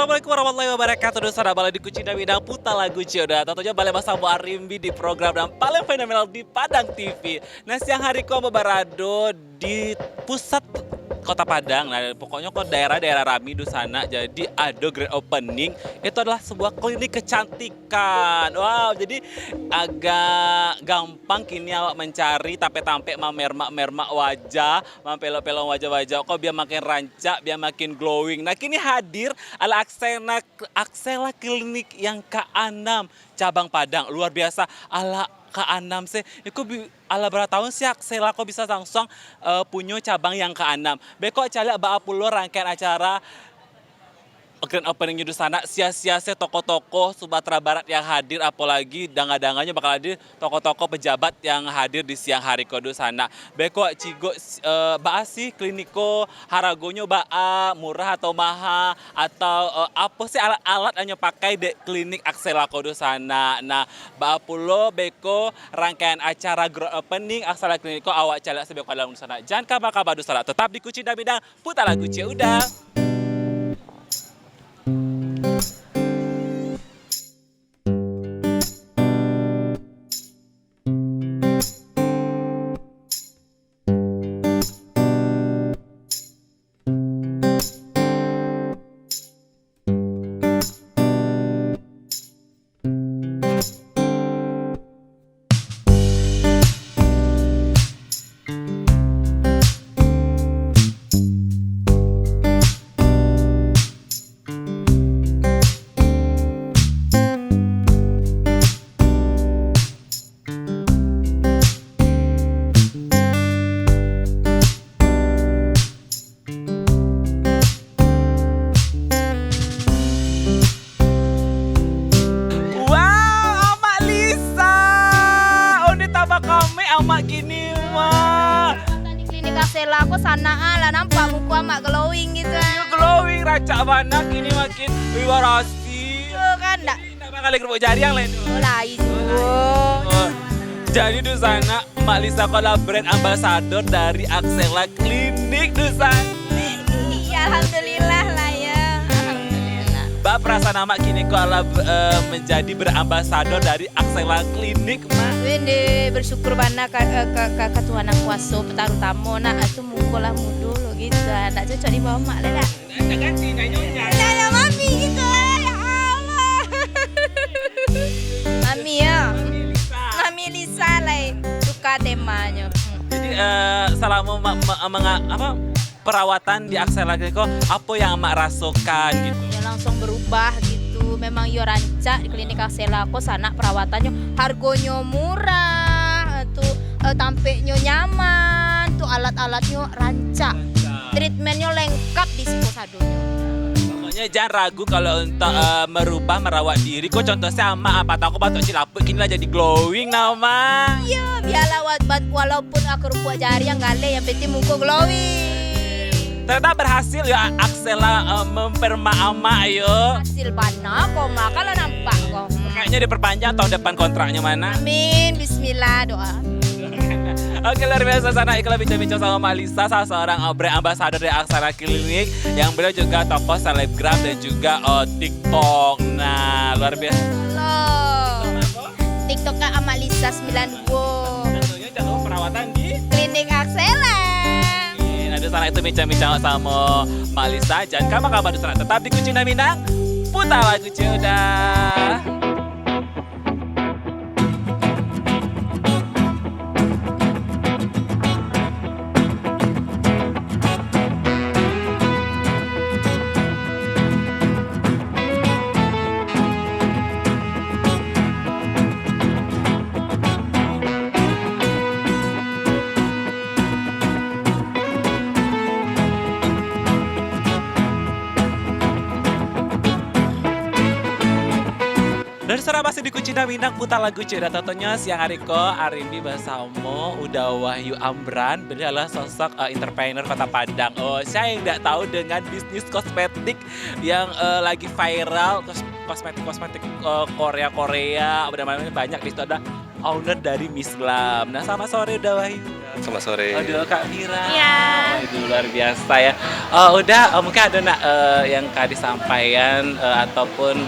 Assalamualaikum warahmatullahi wabarakatuh. Dosa balik di Kucing Bidang Puta Lagu Cioda. Tentunya balik bersama Arimbi di program yang paling fenomenal di Padang TV. Nah siang hari kau berado di pusat Kota Padang. Nah pokoknya kok daerah-daerah Rami di sana. Jadi ada grand opening. Itu adalah sebuah klinik kecantikan. Wow, jadi agak gampang kini awak mencari tampe-tampe mermak wajah, mampelo-pelo wajah-wajah kok biar makin rancak, biar makin glowing. Nah kini hadir ala Aksela Klinik yang ke-6 cabang Padang. Luar biasa ala ke-6 sih. Iku ala berapa tahun sih Aksela kok bisa langsung punya cabang yang ke-6. Beko calak ba pulo rangkaian acara grand opening di sana, sia-sia toko-toko Sumatera Barat yang hadir, apalagi danga-danganya bakal hadir toko-toko pejabat yang hadir di siang hari kodo sana. Beko cigo baa sih kliniko haragonyo baa murah atau mahal atau apa sih alat-alat hanya pakai di klinik Aksela kodo sana. Nah, baa pulo beko rangkaian acara grand opening Aksela Kliniko awak calak sebeko dalam sana. Jangan kabar-kabar di sana, tetap di Kucing Bidang Putar Lagu Udah. Amak gini mah. Tadi klinik Aksela aku sana lah nampak muka amak glowing gitu. Iya glowing rancak banget ini makin wiwarasi. Kan enggak? Enggak bakal kerupuk jari yang lain. Oh lah itu. Jadi di sana Mbak Lisa adalah brand ambassador dari Aksela Klinik di sana. Iya alhamdulillah lah ya. Alhamdulillah. Mbak perasaan amak kini kok adalah menjadi brand ambassador dari Aksela Klinik, Mak. Wende bersyukur banget ke Tuhan yang kuasa petaruh tamu nak itu mukolah mudu lo gitu. Enggak cocok di bawah mak lah dah. Enggak ganti nyanyonya. Ya mami gitu. Ya Allah. Mami ya. Mami Lisa lah suka temanya. Jadi selama perawatan di Aksela Kliniko apa yang mak rasakan gitu? Ya langsung berubah gitu. Memang yo rancak di klinik Aksela aku sana perawatannya harganya murah, tuh tampeknya nyaman, tuh alat-alatnya rancak. Treatmentnya lengkap di situ sadunya. Pokoknya jangan ragu kalau untuk merubah merawat diri. Kok contoh sama apa tahu batuk cilaput kini lah jadi glowing nama. Iya, biarlah walaupun aku rupa jari yang gale yang penting muka glowing. Ternyata berhasil ya Aksela memperma yo. Hasil bana kok makanya nampak kok. Kayaknya diperpanjang tahun depan kontraknya mana? Amin, bismillah doa. Oke luar biasa sana Iqbal bincang-bincang sama Malisa, salah seorang brand ambassador dari Aksela Klinik yang beliau juga tokoh selebgram dan juga TikTok. Nah luar biasa. Halo. TikToknya Amak Lisa 92. Tentunya jangan perawatan di Klinik Aksela. Ada sana itu bincang-bincang sama Malisa. Jangan kabar-kabar di sana, tetap di Kucing Bidang Putar Lagu Udah. Dari sana masih di Kucing Bidang Putar Lagu Udah. Tentunya siang hari ko Arimbi bersama udah Wahyu Amran. Beliau adalah sosok entrepreneur Kota Padang. Oh, saya yang tidak tahu dengan bisnis kosmetik yang lagi viral, kosmetik Korea, banyak di situ ada owner dari Miss Glam. Nah, sama sore udah Wahyu. selamat sore. Aduh Kak Fira. Iya. Itu luar biasa ya. Mungkin ada nak yang Kak disampaikan ataupun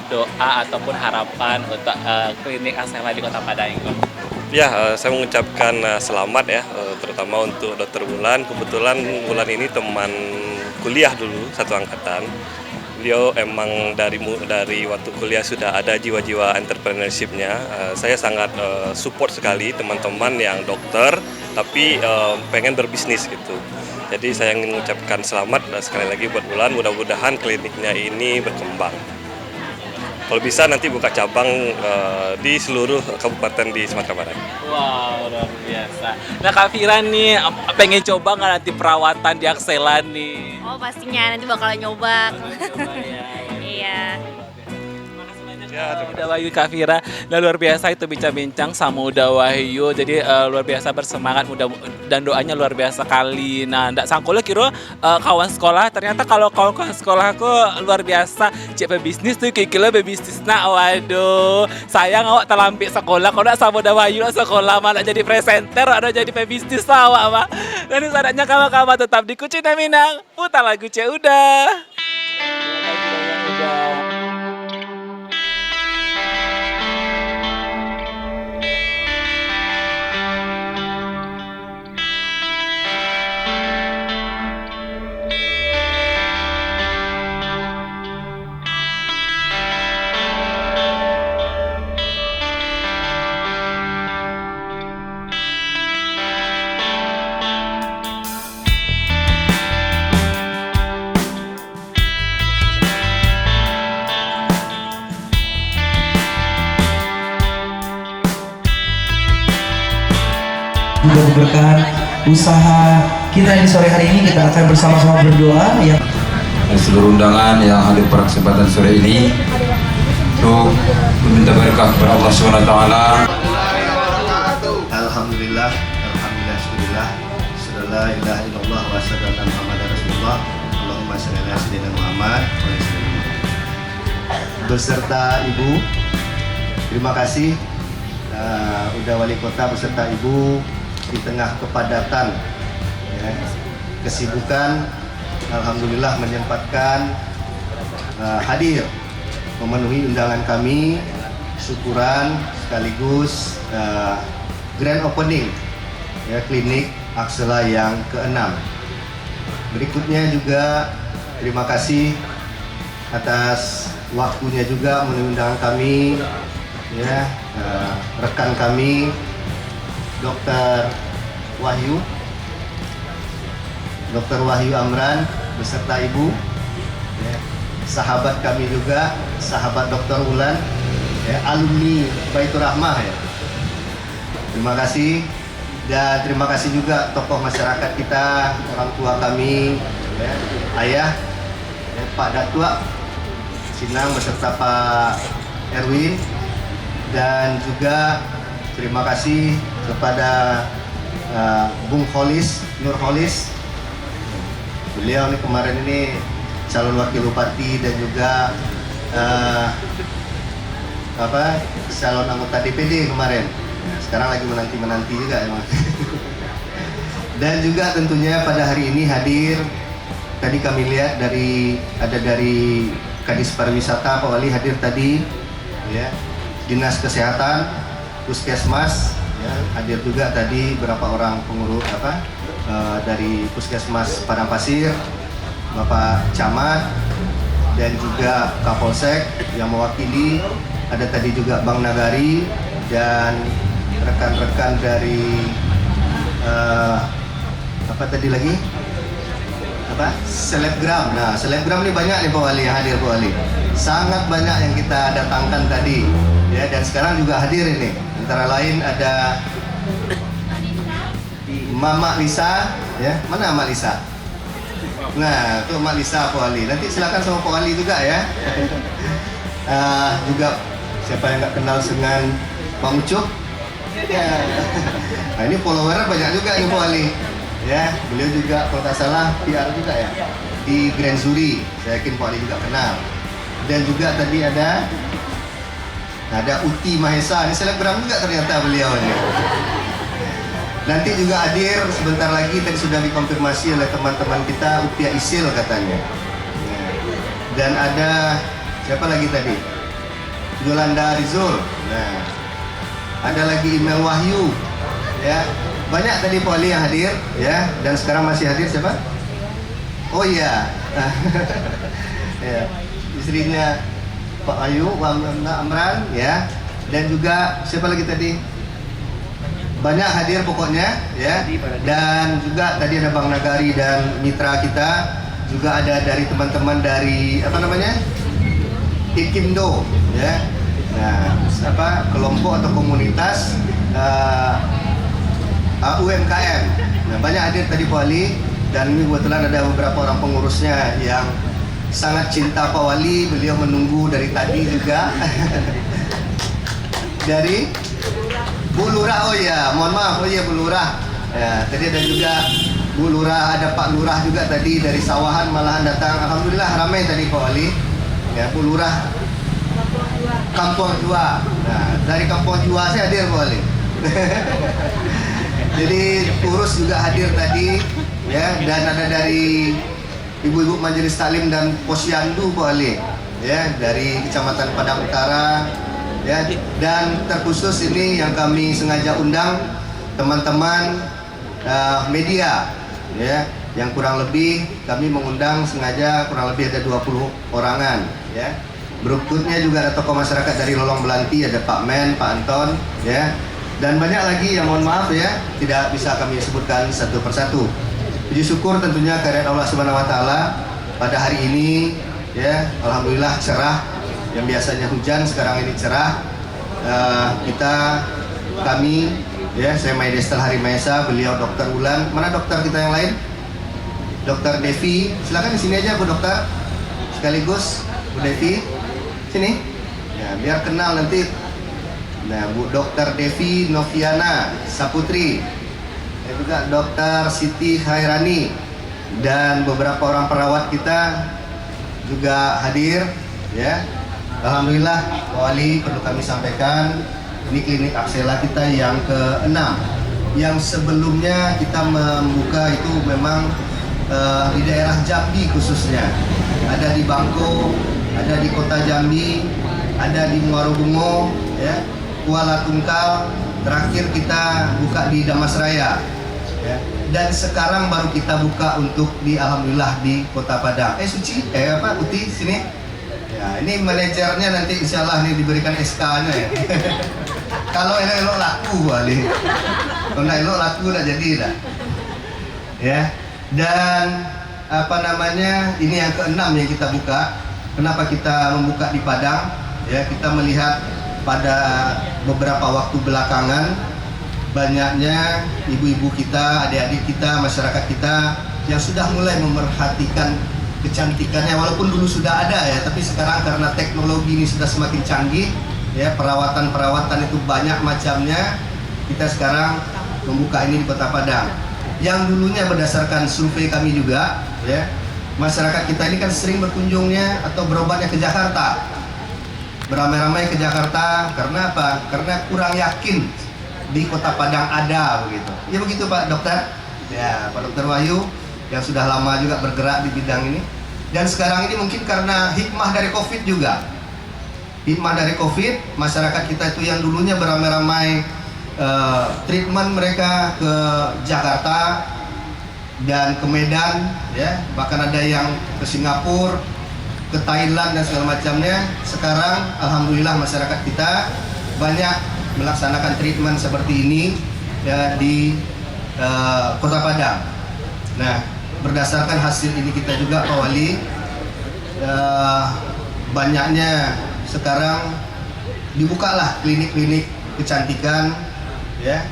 doa ataupun harapan untuk klinik Asela di Kota Padang. Ya, saya mengucapkan selamat ya, terutama untuk Dokter Wulan. Kebetulan Wulan ini teman kuliah dulu, satu angkatan. Beliau emang dari waktu kuliah sudah ada jiwa-jiwa entrepreneurship-nya. Saya sangat support sekali teman-teman yang dokter, tapi pengen berbisnis gitu. Jadi saya ingin mengucapkan selamat sekali lagi buat Wulan. Mudah-mudahan kliniknya ini berkembang. Kalau bisa nanti buka cabang di seluruh kabupaten di Sumatera Barat. Wow, luar biasa. Nah Kak Fira nih pengen coba nggak nanti perawatan di Axela nih? Oh pastinya nanti bakal nyoba. Coba ya. Iya. Makasih banyak Ya, terima Uda Wahyu Kak Fira. Nah luar biasa itu bincang-bincang sama Uda Wahyu. Jadi luar biasa bersemangat dan doanya luar biasa kali. Nah ndak sangkola kira kawan sekolah. Ternyata kalau kawan-kawan sekolah aku luar biasa. Cek pebisnis tuh kira pebisnis nak. Waduh. Sayang awak terlampi sekolah. Kalau ndak sama Uda Wahyu sekolah malah jadi presenter atau jadi pebisnis awak mah. Dan saatnya kawan-kawan tetap di Kucina Minang. Putar lagu Cek Uda. Mudah-mudahan usaha kita di sore hari ini kita akan bersama-sama berdoa ya. Dan seluruh undangan yang hadir pada kesempatan sore ini untuk meminta berkah kepada Allah SWT. Alhamdulillah, alhamdulillah, la ilaha illallah wa sallallahu Muhammadar Rasulullah. Allahumma shalli ala sayyidina Muhammad wa ala sayyidina Muhammad. Beserta Ibu, terima kasih udah wali kota beserta Ibu di tengah kepadatan ya, kesibukan, alhamdulillah menyempatkan hadir memenuhi undangan kami, syukuran sekaligus grand opening ya, klinik Axela yang ke-6. Berikutnya juga terima kasih atas waktunya juga memenuhi undangan kami ya, rekan kami Dr. Wahyu Amran beserta Ibu ya, sahabat kami juga, sahabat Dr. Wulan ya, alumni Baitur Rahmah ya. Terima kasih, dan terima kasih juga tokoh masyarakat kita, orang tua kami ya, ayah ya, Pak Datua Sinang beserta Pak Erwin, dan juga terima kasih kepada Bung Nur Holis. Beliau nih kemarin ini calon wakil bupati dan juga calon anggota DPD kemarin. Nah, sekarang lagi menanti juga emang. Dan juga tentunya pada hari ini hadir, tadi kami lihat dari Kadis Pariwisata Pak Wali hadir tadi ya, Dinas Kesehatan, Puskesmas ya, hadir juga tadi beberapa orang pengurus dari Puskesmas Padang Pasir, Bapak Camat, dan juga Kapolsek yang mewakili, ada tadi juga Bang Nagari dan rekan-rekan dari selebgram. Nah, selebgram ini banyak nih Pak Wali yang hadir, Pak Wali. Sangat banyak yang kita datangkan tadi ya, dan sekarang juga hadir ini. Antara lain ada Mama Lisa ya. Mana Mama Lisa? Nah, itu Mama Lisa Pak Wali. Nanti silakan sama Pak Wali juga ya. Juga siapa yang nggak kenal dengan Pak Ucup? Ya. Nah, ini follower banyak juga nih Pak Wali. Ya, beliau juga kalau tak salah PR juga ya di Grand Zuri. Saya yakin Pak Wali juga kenal. Dan juga tadi ada Uti Mahesa, ini selebgram juga ternyata beliau ini. Nanti juga hadir sebentar lagi, tadi sudah dikonfirmasi oleh teman-teman kita, Upia Isil katanya. Nah, dan ada siapa lagi tadi? Yolanda Rizul. Nah, ada lagi Imel Wahyu. Ya, banyak tadi Pak Wali yang hadir, ya. Dan sekarang masih hadir siapa? Oh iya, ya, istrinya Pak Ayu, Amran, ya. Dan juga siapa lagi tadi? Banyak hadir pokoknya, ya. Dan juga tadi ada Bang Nagari dan mitra kita. Juga ada dari teman-teman dari apa namanya? Ikindo, ya. Nah, apa kelompok atau komunitas UMKM. Nah, banyak hadir tadi Pak Wali, dan ini kebetulan ada beberapa orang pengurusnya yang sangat cinta Pak Wali. Beliau menunggu dari tadi juga. Dari Bu Lurah, oh ya, mohon maaf, oh iya Bu Lurah. Ya, tadi ada juga Bu Lurah, ada Pak Lurah juga tadi dari Sawahan malahan datang. Alhamdulillah ramai tadi Pak Wali. Ya, Bu Lurah Kampung Jua. Nah, dari Kampung Jua saya hadir Pak Wali. Jadi urus juga hadir tadi, ya, dan ada dari ibu-ibu Majelis Taklim dan Posyandu Pak Wali, ya, dari Kecamatan Padang Utara, ya, dan terkhusus ini yang kami sengaja undang teman-teman media, ya, yang kurang lebih kami mengundang sengaja kurang lebih ada 20 orangan, ya. Berikutnya juga ada tokoh masyarakat dari Lolong Belanti, ada Pak Men, Pak Anton, ya. Dan banyak lagi yang mohon maaf ya, tidak bisa kami sebutkan satu persatu. Puji syukur tentunya kehadirat Allah Subhanahu wa taala pada hari ini, ya, alhamdulillah cerah. Yang biasanya hujan sekarang ini cerah. Kami, ya, saya Maidestal Harimaesa, beliau Dokter Ulan. Mana dokter kita yang lain? Dokter Devi, silakan di sini aja Bu Dokter. Sekaligus Bu Devi, sini. Ya, biar kenal nanti. Nah, Bu Dokter Devi Noviana Saputri, dan juga Dokter Siti Khairani, dan beberapa orang perawat kita juga hadir, ya. Alhamdulillah Pak Wali, perlu kami sampaikan ini klinik Aksela kita yang ke-6. Yang sebelumnya kita membuka itu memang di daerah Jambi khususnya. Ada di Bangko, ada di Kota Jambi, ada di Muarobungo, ya. Kuala Tungkal, terakhir kita buka di Damasraya, ya. Dan sekarang baru kita buka untuk di alhamdulillah di Kota Padang. Uti sini. Ya, ini manajernya nanti insya Allah nih diberikan SK-nya ya. Kalau elok laku Wali, kalau elok laku udah jadi dah. Ya, dan apa namanya, ini yang ke-6 yang kita buka. Kenapa kita membuka di Padang? Ya, kita melihat pada beberapa waktu belakangan banyaknya ibu-ibu kita, adik-adik kita, masyarakat kita yang sudah mulai memerhatikan kecantikannya, walaupun dulu sudah ada ya, tapi sekarang karena teknologi ini sudah semakin canggih, ya, perawatan itu banyak macamnya. Kita sekarang membuka ini di Kota Padang. Yang dulunya berdasarkan survei kami juga, ya, masyarakat kita ini kan sering berkunjungnya atau berobatnya ke Jakarta. Beramai-ramai ke Jakarta karena apa? Karena kurang yakin di Kota Padang ada begitu. Ya begitu Pak Dokter. Ya, Pak Dokter Wahyu yang sudah lama juga bergerak di bidang ini. Dan sekarang ini mungkin karena hikmah dari Covid juga. Hikmah dari Covid, masyarakat kita itu yang dulunya beramai-ramai treatment mereka ke Jakarta dan ke Medan, ya, bahkan ada yang ke Singapura, ke Thailand dan segala macamnya. Sekarang alhamdulillah masyarakat kita banyak melaksanakan treatment seperti ini, ya, di Kota Padang. Nah, berdasarkan hasil ini kita juga Pak Wali, banyaknya sekarang dibukalah klinik-klinik kecantikan, ya,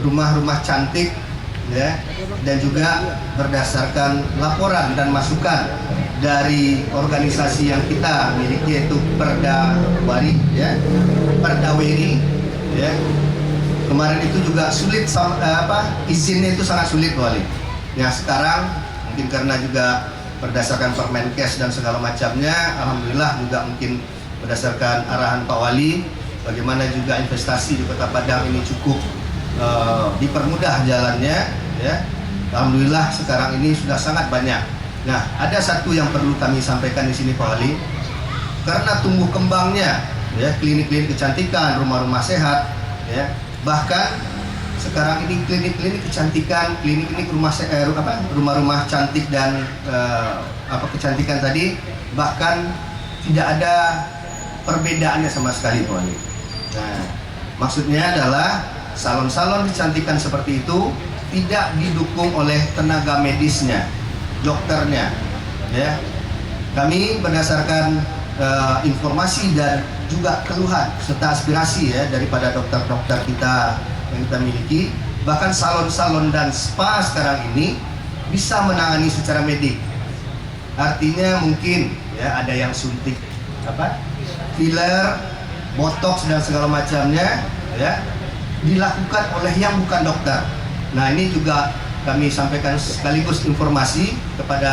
rumah-rumah cantik, ya, dan juga berdasarkan laporan dan masukan dari organisasi yang kita miliki, yaitu Perdawari, ya, Perdaweri, ya. Kemarin itu juga sulit, izinnya itu sangat sulit Pak Wali. Ya, sekarang mungkin karena juga berdasarkan Permenkes dan segala macamnya, alhamdulillah juga mungkin berdasarkan arahan Pak Wali, bagaimana juga investasi di Kota Padang ini cukup dipermudah jalannya, ya. Alhamdulillah sekarang ini sudah sangat banyak. Nah, ada satu yang perlu kami sampaikan di sini Pak Wali, karena tumbuh kembangnya, ya, klinik-klinik kecantikan, rumah-rumah sehat, ya, bahkan sekarang ini klinik-klinik kecantikan, klinik-klinik rumah-rumah cantik dan kecantikan tadi, bahkan tidak ada perbedaannya sama sekali Pak Wali. Nah, maksudnya adalah salon-salon kecantikan seperti itu tidak didukung oleh tenaga medisnya, dokternya, ya. Kami berdasarkan informasi dan juga keluhan serta aspirasi, ya, daripada dokter-dokter kita yang kita miliki, bahkan salon-salon dan spa sekarang ini bisa menangani secara medik. Artinya mungkin, ya, ada yang suntik filler, botox dan segala macamnya, ya, dilakukan oleh yang bukan dokter. Nah, ini juga kami sampaikan sekaligus informasi kepada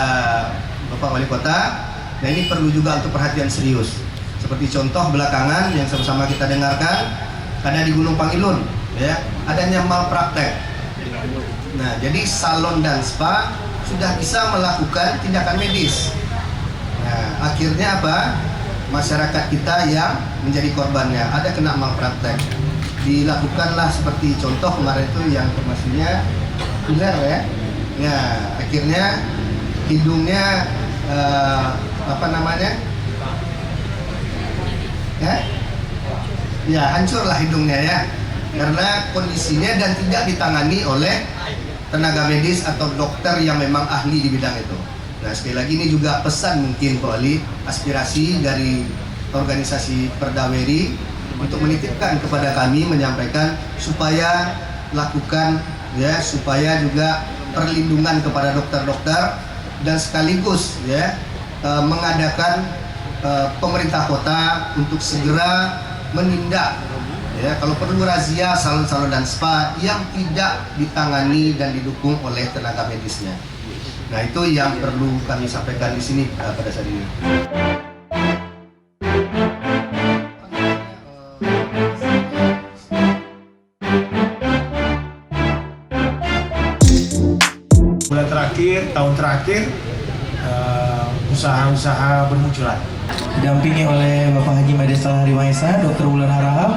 Bapak Wali Kota. Nah, ini perlu juga untuk perhatian serius. Seperti contoh belakangan yang sama-sama kita dengarkan, ada di Gunung Pangilun, ya, adanya malpraktek. Nah, jadi salon dan spa sudah bisa melakukan tindakan medis. Nah, akhirnya apa? Masyarakat kita yang menjadi korbannya, ada kena malpraktek. Dilakukanlah seperti contoh kemarin itu yang informasinya filler, ya. Ya, akhirnya hidungnya hancurlah hidungnya, ya, karena kondisinya dan tidak ditangani oleh tenaga medis atau dokter yang memang ahli di bidang itu. Nah, sekali lagi ini juga pesan mungkin Pak Wali, aspirasi dari organisasi Perdaweri untuk menitipkan kepada kami, menyampaikan supaya lakukan, ya, supaya juga perlindungan kepada dokter-dokter dan sekaligus, ya, mengadakan pemerintah kota untuk segera menindak, ya, kalau perlu razia salon-salon dan spa yang tidak ditangani dan didukung oleh tenaga medisnya. Nah, itu yang perlu kami sampaikan di sini pada saat ini. Bulan terakhir, tahun terakhir, usaha-usaha bermunculan. Didampingi oleh Bapak Haji Madestala Hari Mahesa, Dr. Wulan Harahap,